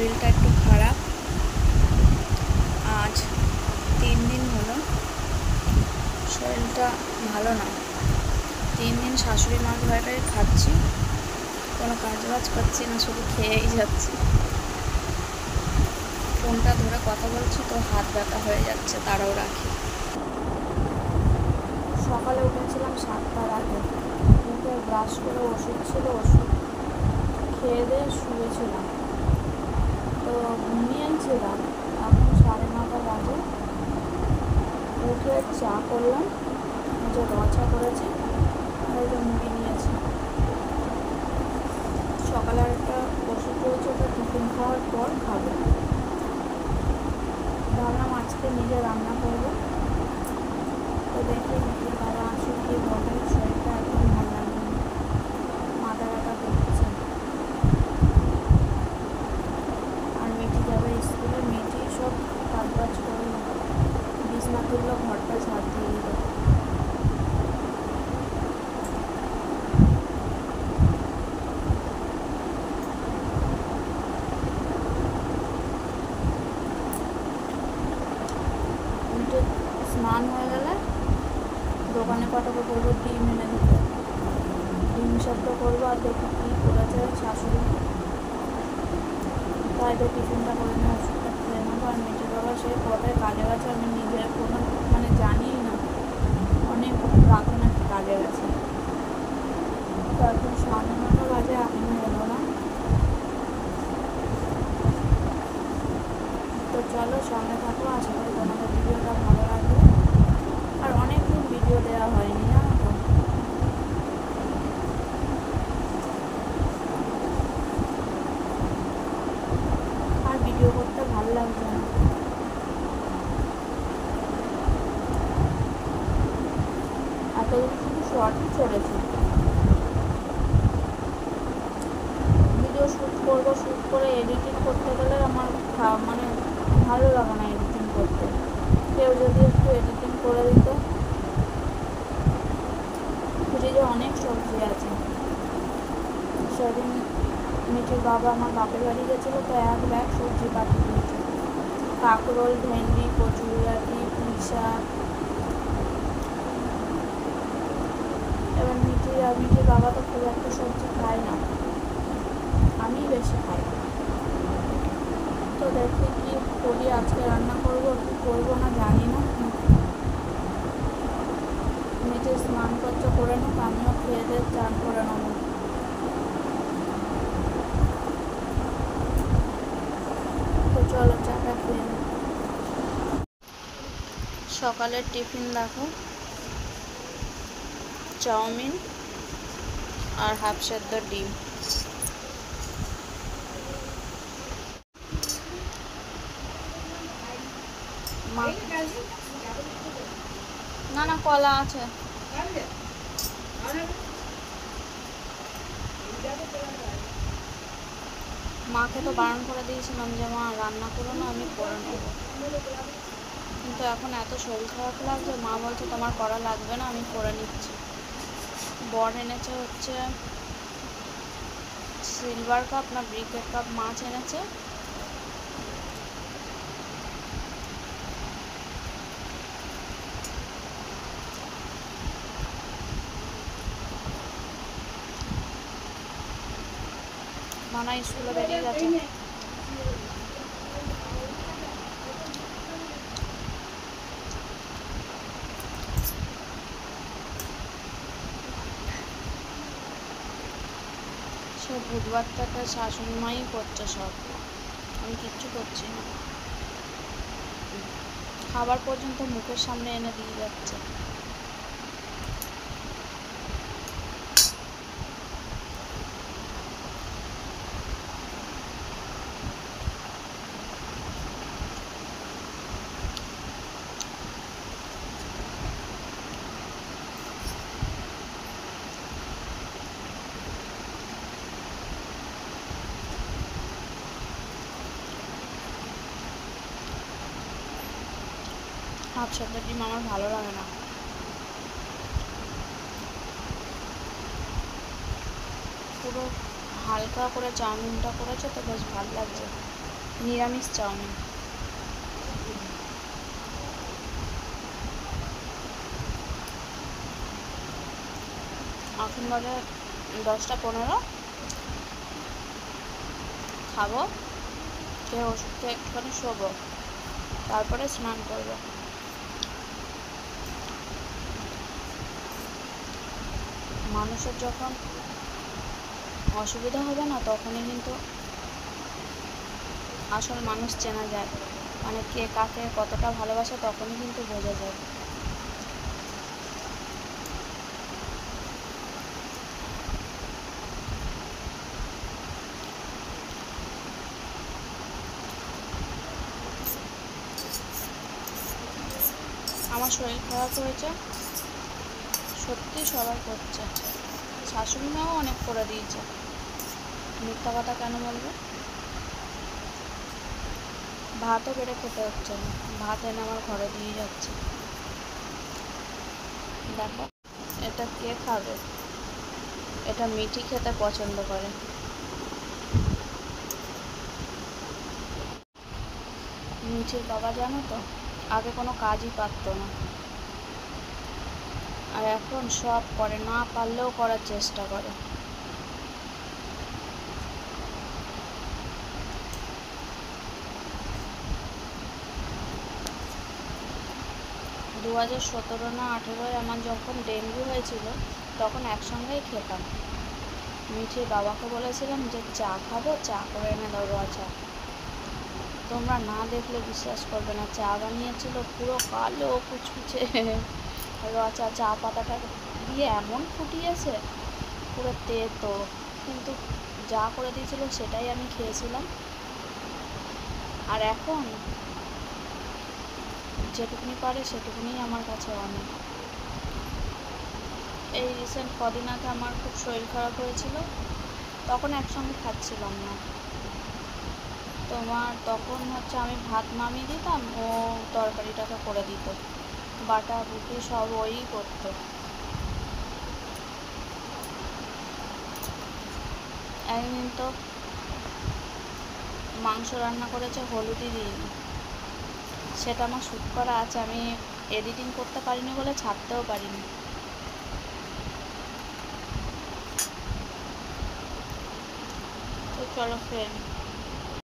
শরীরটা একটু খারাপ। আজ 3 দিন হলো শরীরটা ভালো না। 3 দিন শাশুড়ি মার ঘরে খাচ্ছি, কোনো কাজবাজ করছি না, শুধু খেয়েই যাচ্ছি। ফোনটা ধরে কথা বলছি তো হাত ব্যথা হয়ে যাচ্ছে, তারাও রাখি। সকালে উঠেছিলাম 7টার আগে, উঠে ব্রাশ করে ওষুধ ছিল, ওষুধ খেয়ে দিয়ে শুয়েছিলাম, তো ঘুমিয়েছিলাম। এখন 9:30 বাজে, উঠে চা করলাম, যে চা করেছি আর ওই যে মুড়ি নিয়েছি। সকালে একটা ওষুধ রয়েছে, ওটা টিফিন খাওয়ার পর খাবো। ভাবলাম আজকে নিজে রান্না করবো, তো দেখি মিটির বাবা আসুক কি বলে। শরীরটা একদম ভালো লাগবে না, মাথা ব্যথা করছে। আর মিটি যাবে স্কুলে, মিটি সব কাজ করলো, বিছনা তুললো, ঘরটা ঝাড় দিয়ে দিল। মিটির স্নান হয়ে গেলে দোকানে পাঠাবো, বলবো ডিম এনে দিতে, ডিম সেদ্ধ করবো। আর দেখি কী করেছে শাশুড়ি, তাই তো টিফিনটা করে নিয়ে ওষুধটা খেয়ে নেবো। আর মিটির বাবা সে কটায় কাজে গেছে আমি নিজের কোনো জানিই না, অনেক রাতে নাকি কাজে গেছে। তো এখন 9:30 বাজে, এখনো এলো না। তো চলো সঙ্গে থাকো, আশা করি তোমাদের ভিডিওটা ভালো লাগবে। আর অনেক দিন ভিডিও দেওয়া হয়নি, জানো তো। আর ভিডিও করতে ভালো লাগছে না, এতদিন শুধু শর্টই চলেছে। ভিডিও শ্যুট করবো, শ্যুট করে এডিটিং করতে গেলে আমার ভালো লাগে না এডিটিং করতে। কেউ যদি একটু এডিটিং করে দিত। ফ্রিজে অনেক সবজি আছে। সেদিন মিটির বাবা আমার বাপের বাড়ি গেছিলো, তো 1 ব্যাগ সবজি পাঠিয়ে দিয়েছে। কাঁকরোল, ভেন্ডি, কচুরলাটি, পুঁই শাক। এবার মিটির বাবা তো খুব একটা সবজি খায় না, আমি বেশি খাই। তো দেখি কি করি, আজকে রান্না করবো কি করবো না জানি না। মিটি স্নান করতে করে নেব, আমিও খেয়ে দিয়ে চান করে নেব। তো চলো চাটা খেয়ে নেব। সকালের টিফিন দেখো, চাউমিন আর হাফ সেদ্ধ ডিম। না না, কলা আছে। মাকে তো বারণ করে দিয়েছিলাম যে মা রান্না করো না, আমি করে নেব, কিন্তু এখন এত শরীর খারাপ লাগছে, মা বলছে তোমার করা লাগবে না, আমি করে নিচ্ছি। বর এনেছে হচ্ছে সিলভার কাপ না ব্রিকেট কাপ মাছ এনেছে। মানা স্কুলে বেরিয়ে গেছে। সে বুধবার থেকে শাশুড়ি মাই করছে সব, আমি কিচ্ছু করছি না। খাবার পর্যন্ত মুখের সামনে এনে দিয়ে যাচ্ছে। হাফ সেদ্ধ ডিম আমার ভালো লাগে না। পুরো হালকা করে চাউমিনটা করেছে তো বেশ ভালো লাগছে। নিরামিষ চাউমিন। এখন বাজে 10টা 15। খাবো, খেয়ে ওষুধ খেয়ে একটুখানি শোবো, তারপরে স্নান করবো। মানুষের যখন অসুবিধা হবে না, তখনই কিন্তু আসল মানুষ চেনা যায়, মানে কে কাকে কতটা ভালোবাসে তখনই কিন্তু বোঝা যায়। আমার শরীর খারাপ হয়েছে, সত্যি সবাই করছে, শাশুড়ি মাও অনেক করে দিয়েছে, মিথ্যা কথা কেন বলবো। ভাতও বেড়ে খেতে হচ্ছে না, ভাত এনে আমার ঘরে দিয়ে যাচ্ছে। দেখো, এটা কে খাবে? এটা মিঠি খেতে পছন্দ করে। মিঠির বাবা জানো তো, আগে কোনো কাজই পারতো না, আর এখন সব করে, না পারলেও করার চেষ্টা করে। 2017 না 2018 আমার যখন ডেঙ্গু হয়েছিল, তখন একসঙ্গেই খেতাম। মিঠির বাবাকে বলেছিলাম যে চা খাবো, চা করে এনে দাও, র চা। তোমরা না দেখলে বিশ্বাস করবে না, চা বানিয়েছিল পুরো কালো কুচকুচে র চা, চা পাতাটা দিয়ে এমন ফুটিয়েছে, পুরো তেতো, কিন্তু যা করে দিয়েছিল সেটাই আমি খেয়েছিলাম। আর এখন যেটুকুনি পারে সেটুকুনি আমার কাছে অনেক। এই রিসেন্ট কদিন আগে আমার খুব শরীর খারাপ হয়েছিল, তখন একসঙ্গে খাচ্ছিলাম না। তখন হচ্ছে আমি ভাত নামিয়ে দিতাম, ও তরকারিটাকে করে দিত, বাটা বুটি সব ওই করতো। একদিন তো মাংস রান্না করেছে, হলুদই দিইনি, সেটা আমার শ্যুট করা আছে, আমি এডিটিং করতে পারিনি বলে ছাড়তেও পারিনি। তো চলো ফ্রেন্ড,